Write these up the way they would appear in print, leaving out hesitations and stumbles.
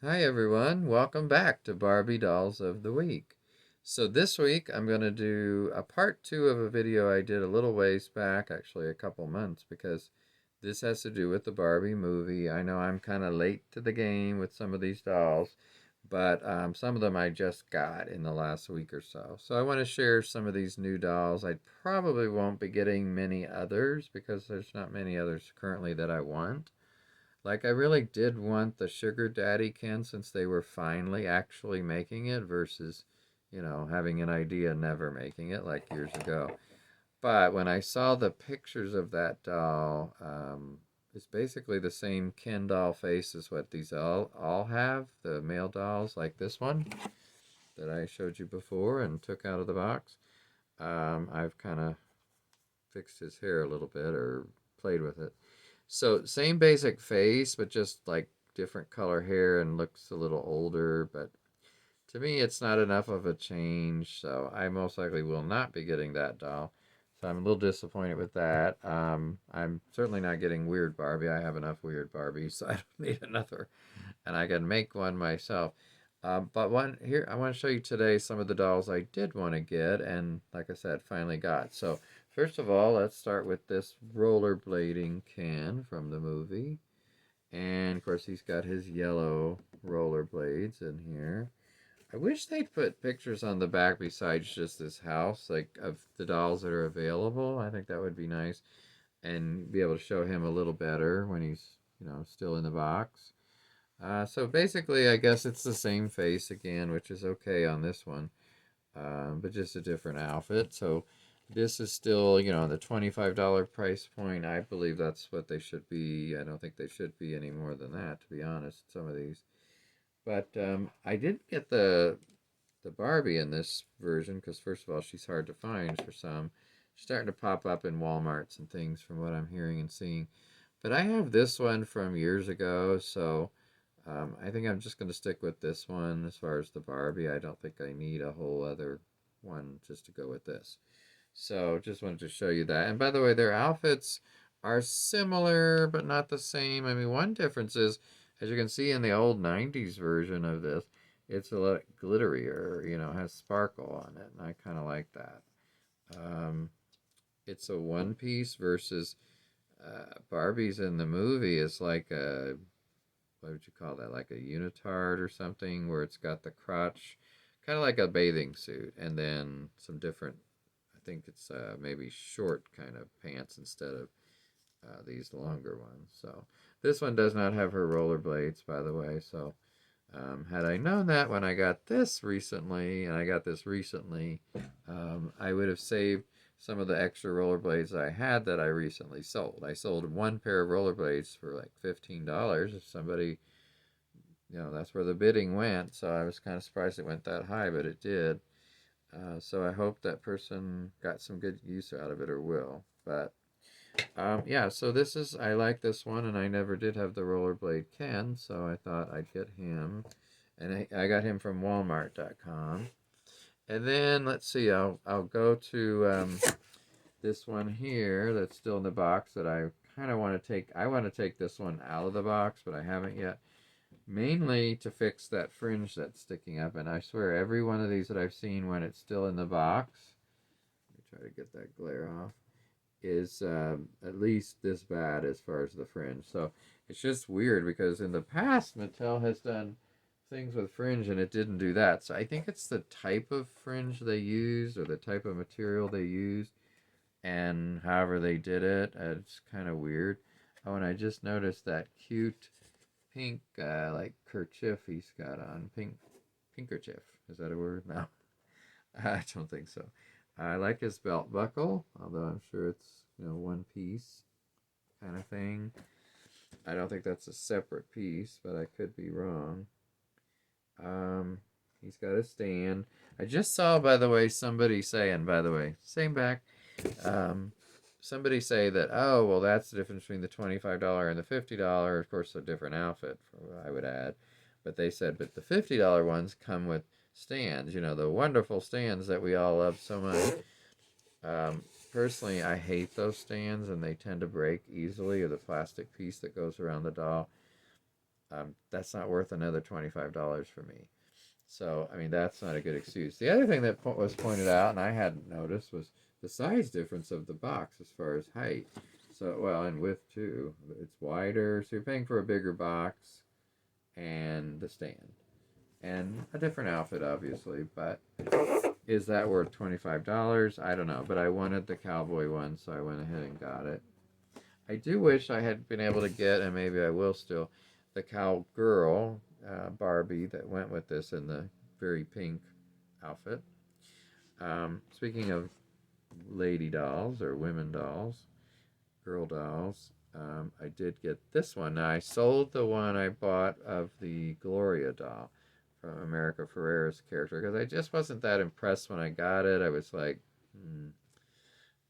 Hi everyone, welcome back to Barbie Dolls of the Week. So this week I'm going to do a part two of a video I did a little ways back, actually a couple months, because this has to do with the Barbie movie. I know I'm kind of late to the game with some of these dolls, but some of them I just got in the last week or so. So I want to share some of these new dolls. I probably won't be getting many others because there's not many others currently that I want. Like, I really did want the Sugar Daddy Ken since they were finally actually making it versus, having an idea and never making it like years ago. But when I saw the pictures of that doll, it's basically the same Ken doll face as what these all have, the male dolls, like this one that I showed you before and took out of the box. I've kind of fixed his hair a little bit or played with it. So same basic face, but just like different color hair and looks a little older. But to me, it's not enough of a change. So I most likely will not be getting that doll. So I'm a little disappointed with that. I'm certainly not getting Weird Barbie. I have enough Weird Barbies, so I don't need another. And I can make one myself. But one here, I want to show you today some of the dolls I did want to get, and like I said, finally got. So first of all, let's start with this rollerblading Ken from the movie, and of course he's got his yellow rollerblades in here. I wish they'd put pictures on the back besides just this house, like of the dolls that are available. I think that would be nice, and be able to show him a little better when he's still in the box. So basically, I guess it's the same face again, which is okay on this one, but just a different outfit. So this is still, the $25 price point. I believe that's what they should be. I don't think they should be any more than that, to be honest, some of these. But I did get the Barbie in this version because, first of all, she's hard to find for some. She's starting to pop up in Walmarts and things from what I'm hearing and seeing. But I have this one from years ago, so I think I'm just going to stick with this one as far as the Barbie. I don't think I need a whole other one just to go with this. So just wanted to show you that. And by the way, their outfits are similar but not the same. I mean, one difference is, as you can see in the old 90s version of this, it's a lot glitterier, has sparkle on it, and I kind of like that. Um, it's a one piece versus Barbie's in the movie is like a, what would you call that? Like a unitard or something, where it's got the crotch, kind of like a bathing suit, and then some different. I think it's maybe short kind of pants instead of these longer ones. So this one does not have her rollerblades, by the way. So had I known that when I got this recently, and I got this recently, I would have saved some of the extra rollerblades I had that I recently sold. I sold one pair of rollerblades for like $15. If somebody, that's where the bidding went. So I was kind of surprised it went that high, but it did. So I hope that person got some good use out of it or will. But yeah, so this is, I like this one, and I never did have the rollerblade Ken, so I thought I'd get him. And I got him from Walmart.com. And then let's see, I'll go to this one here that's still in the box that I kind of want to take. I want to take this one out of the box, but I haven't yet. Mainly to fix that fringe that's sticking up. And I swear every one of these that I've seen when it's still in the box, let me try to get that glare off, is at least this bad as far as the fringe. So it's just weird because in the past Mattel has done things with fringe and it didn't do that. So I think it's the type of fringe they used or the type of material they used and however they did it. It's kind of weird. Oh, and I just noticed that cute pink like kerchief he's got on. Pinkerchief. Is that a word? No. I don't think so. I like his belt buckle, although I'm sure it's, one piece kind of thing. I don't think that's a separate piece, but I could be wrong. Um, he's got a stand. I just saw, by the way, somebody saying, by the way, same back. Um, somebody say that, oh, well, that's the difference between the $25 and the $50. Of course, a different outfit, I would add. But they said, but the $50 ones come with stands, the wonderful stands that we all love so much. Personally, I hate those stands, and they tend to break easily, or the plastic piece that goes around the doll. that's not worth another $25 for me. So, I mean, that's not a good excuse. The other thing that was pointed out, and I hadn't noticed, was the size difference of the box as far as height. So, well, and width too. It's wider, so you're paying for a bigger box and the stand. And a different outfit, obviously, but is that worth $25? I don't know, but I wanted the cowboy one, so I went ahead and got it. I do wish I had been able to get, and maybe I will still, the cowgirl Barbie that went with this in the very pink outfit. Speaking of lady dolls or women dolls, girl dolls, I did get this one. Now, I sold the one I bought of the Gloria doll from America Ferrera's character because I just wasn't that impressed when I got it. I was like,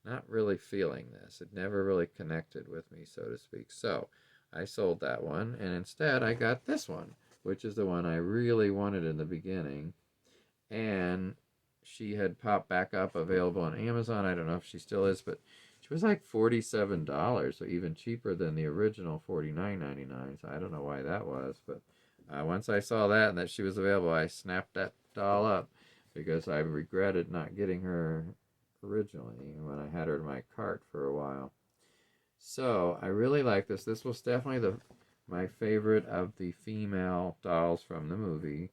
not really feeling this. It never really connected with me, so to speak. So I sold that one, and instead I got this one, which is the one I really wanted in the beginning. And she had popped back up available on Amazon. I don't know if she still is, but she was like $47, so even cheaper than the original $49.99. So I don't know why that was, but once I saw that and that she was available, I snapped that doll up because I regretted not getting her originally when I had her in my cart for a while. So I really like this. This was definitely my favorite of the female dolls from the movie.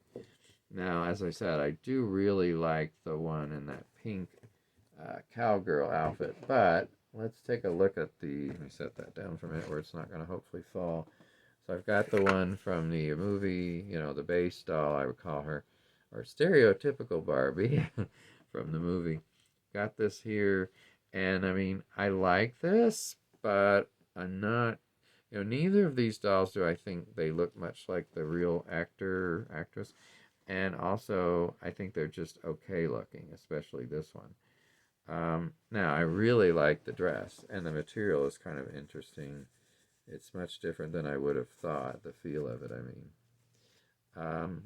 Now, as I said, I do really like the one in that pink cowgirl outfit, but let's take a look at let me set that down for a minute where it's not going to hopefully fall. So I've got the one from the movie, the base doll, I would call her, or Stereotypical Barbie from the movie. Got this here, and I mean, I like this, but I'm not, neither of these dolls do I think they look much like the real actor or actress. And also, I think they're just okay looking, especially this one. Now, I really like the dress, and the material is kind of interesting. It's much different than I would have thought, the feel of it, I mean.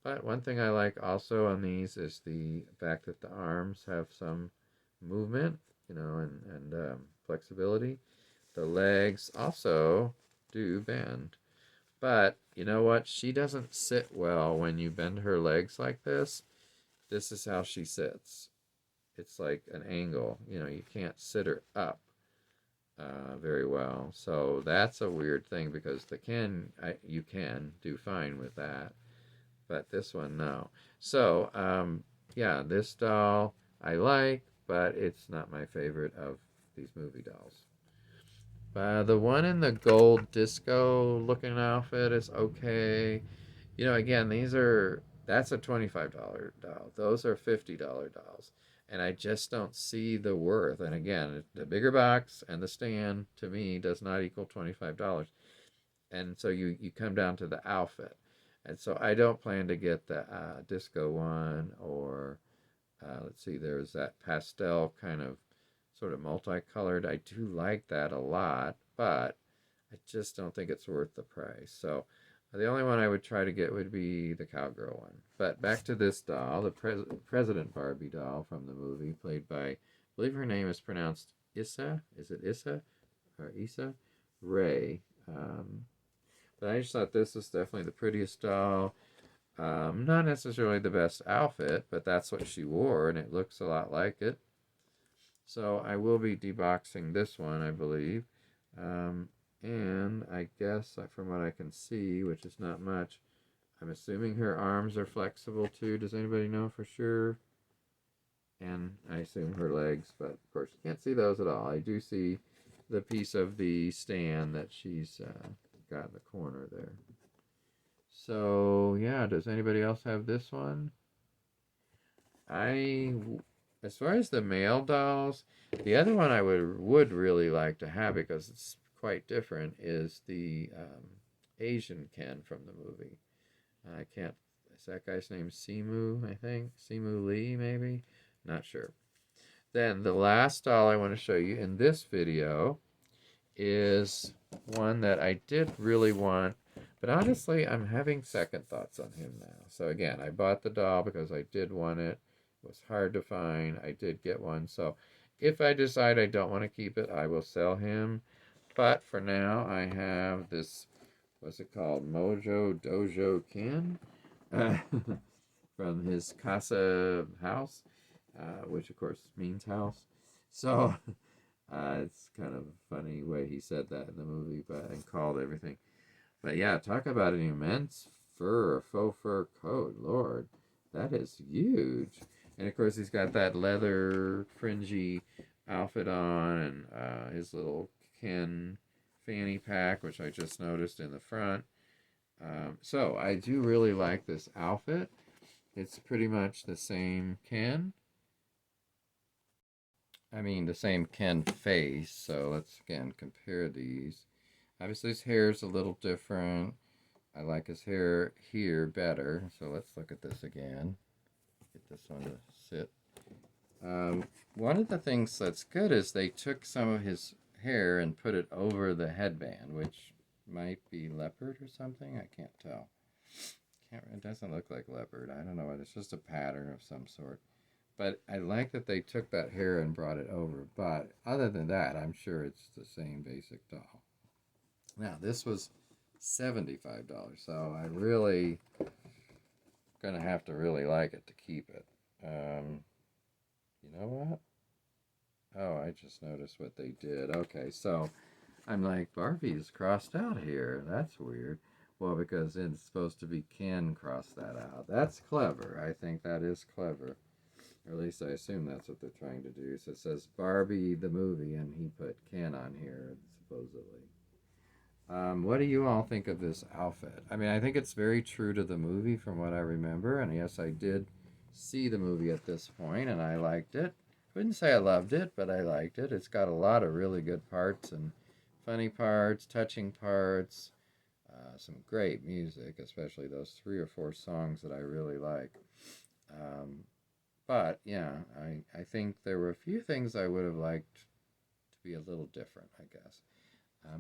But one thing I like also on these is the fact that the arms have some movement, and flexibility. The legs also do bend. But you know what? She doesn't sit well when you bend her legs like this. This is how she sits. It's like an angle. You can't sit her up very well. So that's a weird thing because you can do fine with that, but this one no. So yeah, this doll I like, but it's not my favorite of these movie dolls. The one in the gold disco looking outfit is okay. Again, that's a $25 doll. Those are $50 dolls. And I just don't see the worth. And again, the bigger box and the stand to me does not equal $25. And so you come down to the outfit. And so I don't plan to get the disco one or let's see, there's that pastel kind of sort of multicolored. I do like that a lot, but I just don't think it's worth the price. So the only one I would try to get would be the cowgirl one. But back to this doll, the President Barbie doll from the movie, played by, I believe her name is pronounced Issa. Is it Issa or Issa Ray? But I just thought this was definitely the prettiest doll. Not necessarily the best outfit, but that's what she wore, and it looks a lot like it. So I will be deboxing this one, I believe. And I guess from what I can see, which is not much, I'm assuming her arms are flexible too. Does anybody know for sure? And I assume her legs, but of course you can't see those at all. I do see the piece of the stand that she's got in the corner there. So yeah, does anybody else have this one? As far as the male dolls, the other one I would really like to have because it's quite different is the Asian Ken from the movie. I can't. Is that guy's name Simu? I think Simu Lee, maybe. Not sure. Then the last doll I want to show you in this video is one that I did really want, but honestly, I'm having second thoughts on him now. So again, I bought the doll because I did want it. It was hard to find. I did get one. So if I decide I don't want to keep it, I will sell him. But for now, I have this what's it called? Mojo Dojo Ken uh, from his casa house, which of course means house. So it's kind of a funny way he said that in the movie, but and called everything. But yeah, talk about an immense fur, faux fur coat. Lord, that is huge. And of course, he's got that leather fringy outfit on, and his little Ken fanny pack, which I just noticed in the front. So I do really like this outfit. It's pretty much the same Ken. I mean, the same Ken face. So let's again compare these. Obviously, his hair is a little different. I like his hair here better. So let's look at this again. Get this one to sit. One of the things that's good is they took some of his hair and put it over the headband, which might be leopard or something. I can't tell. It doesn't look like leopard. I don't know. It's just a pattern of some sort. But I like that they took that hair and brought it over. But other than that, I'm sure it's the same basic doll. Now, this was $75, so I really gonna have to really like it to keep it. You know what? Oh, I just noticed what they did. Okay, so I'm like, Barbie's crossed out here. That's weird. Well, because it's supposed to be Ken cross that out. That's clever. I think that is clever. Or at least I assume that's what they're trying to do. So it says Barbie the movie, and he put Ken on here, supposedly. What do you all think of this outfit? I mean, I think it's very true to the movie from what I remember. And yes, I did see the movie at this point, and I liked it. I wouldn't say I loved it, but I liked it. It's got a lot of really good parts and funny parts, touching parts, some great music, especially those 3 or 4 songs that I really like. Um, but yeah, I think there were a few things I would have liked to be a little different, I guess.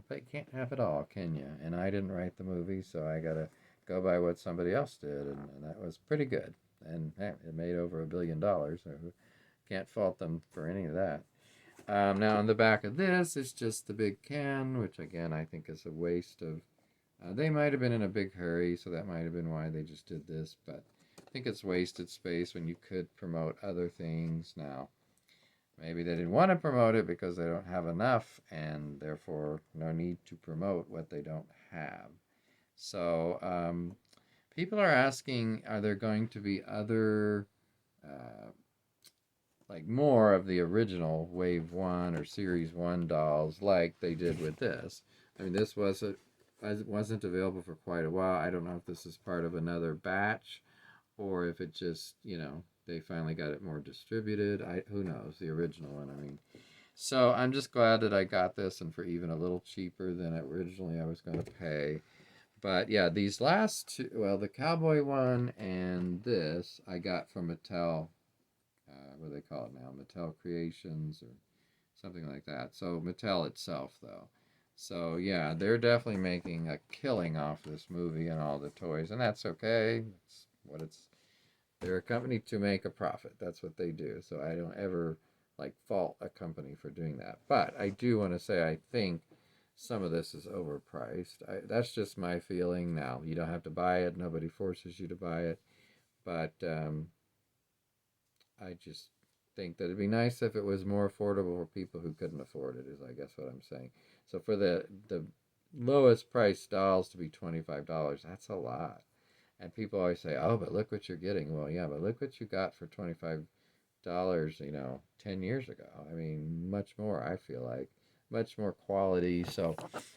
But you can't have it all, can you? And I didn't write the movie, so I gotta go by what somebody else did, and that was pretty good. And hey, it made over $1 billion, so can't fault them for any of that. Now, on the back of this is just the big can, which again I think is a waste of. They might have been in a big hurry, so that might have been why they just did this, but I think it's wasted space when you could promote other things now. Maybe they didn't want to promote it because they don't have enough, and therefore no need to promote what they don't have. So people are asking, are there going to be other, uh, like more of the original Wave 1 or Series 1 dolls like they did with this? I mean, this wasn't available for quite a while. I don't know if this is part of another batch or if it just, they finally got it more distributed. Who knows, the original one, I mean. So I'm just glad that I got this and for even a little cheaper than originally I was going to pay. But yeah, these last two, well, the Cowboy one and this I got from Mattel. What do they call it now? Mattel Creations or something like that. So Mattel itself, though. So yeah, they're definitely making a killing off this movie and all the toys, and that's okay. It's what it's. They're a company to make a profit. That's what they do. So I don't ever like fault a company for doing that. But I do want to say I think some of this is overpriced. That's just my feeling. Now you don't have to buy it. Nobody forces you to buy it. But I just think that it'd be nice if it was more affordable for people who couldn't afford it. Is I guess what I'm saying. So for the lowest price dolls to be $25, that's a lot. And people always say, "Oh, but look what you're getting." Well, yeah, but look what you got for $25, 10 years ago. I mean, much more. I feel like much more quality. So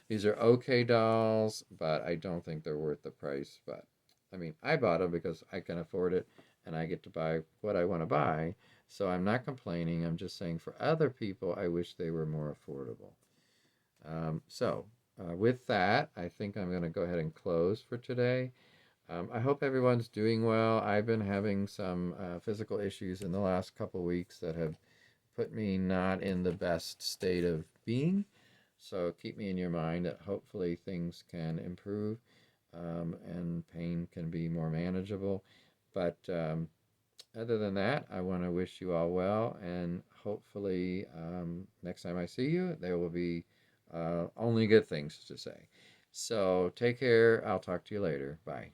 these are okay dolls, but I don't think they're worth the price. But I mean, I bought them because I can afford it, and I get to buy what I want to buy. So I'm not complaining. I'm just saying for other people, I wish they were more affordable. With that, I think I'm going to go ahead and close for today. I hope everyone's doing well. I've been having some physical issues in the last couple weeks that have put me not in the best state of being. So keep me in your mind that hopefully things can improve and pain can be more manageable. But other than that, I want to wish you all well, and hopefully next time I see you, there will be only good things to say. So take care. I'll talk to you later. Bye.